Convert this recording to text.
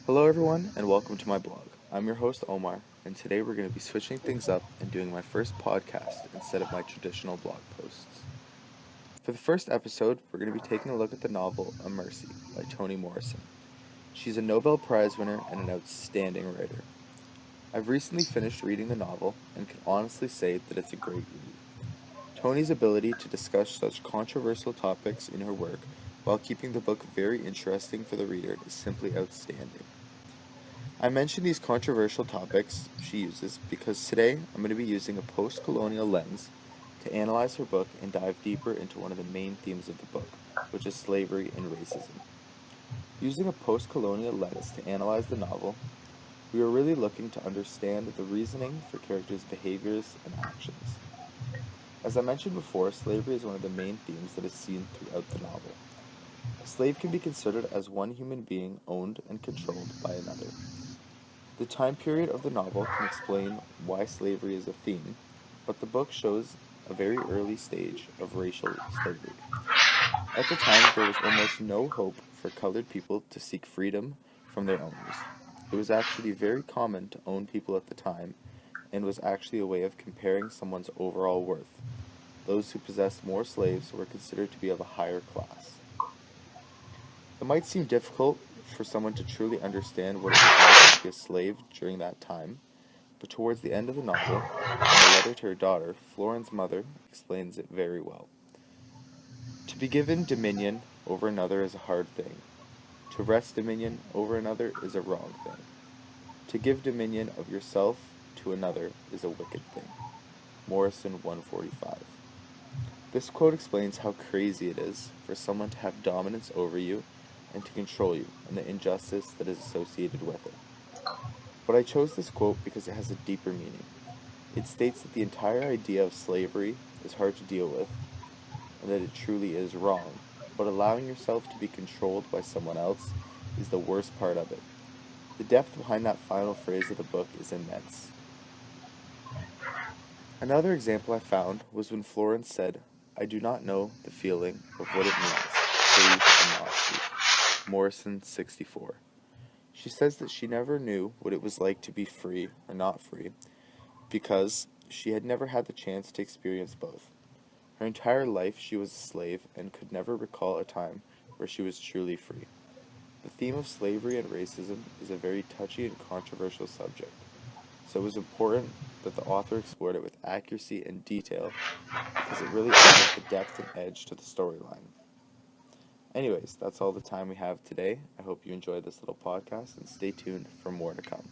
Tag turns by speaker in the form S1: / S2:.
S1: Hello everyone and welcome to my blog. I'm your host Omar, and today we're going to be switching things up and doing my first podcast instead of my traditional blog posts. For the first episode, we're going to be taking a look at the novel A Mercy by Toni Morrison. She's a Nobel Prize winner and an outstanding writer. I've recently finished reading the novel and can honestly say that it's a great read. Toni's ability to discuss such controversial topics in her work while keeping the book very interesting for the reader is simply outstanding. I mention these controversial topics she uses because today I'm going to be using a post-colonial lens to analyze her book and dive deeper into one of the main themes of the book, which is slavery and racism. Using a post-colonial lens to analyze the novel, we are really looking to understand the reasoning for characters' behaviors and actions. As I mentioned before, slavery is one of the main themes that is seen throughout the novel. A slave can be considered as one human being owned and controlled by another. The time period of the novel can explain why slavery is a theme, but the book shows a very early stage of racial slavery. At the time, there was almost no hope for colored people to seek freedom from their owners. It was actually very common to own people at the time, and was actually a way of comparing someone's overall worth. Those who possessed more slaves were considered to be of a higher class. It might seem difficult for someone to truly understand what it was like to be a slave during that time, but towards the end of the novel, in a letter to her daughter, Florence's mother explains it very well. To be given dominion over another is a hard thing. To wrest dominion over another is a wrong thing. To give dominion of yourself to another is a wicked thing. Morrison 145. This quote explains how crazy it is for someone to have dominance over you and to control you, and the injustice that is associated with it. But I chose this quote because it has a deeper meaning. It states that the entire idea of slavery is hard to deal with, and that it truly is wrong, but allowing yourself to be controlled by someone else is the worst part of it. The depth behind that final phrase of the book is immense. Another example I found was when Florence said, "I do not know the feeling of what it means, free and not free." Morrison 64. She says that she never knew what it was like to be free or not free because she had never had the chance to experience both. Her entire life she was a slave and could never recall a time where she was truly free. The theme of slavery and racism is a very touchy and controversial subject, so it was important that the author explored it with accuracy and detail because it really added the depth and edge to the storyline. Anyways, that's all the time we have today. I hope you enjoyed this little podcast and stay tuned for more to come.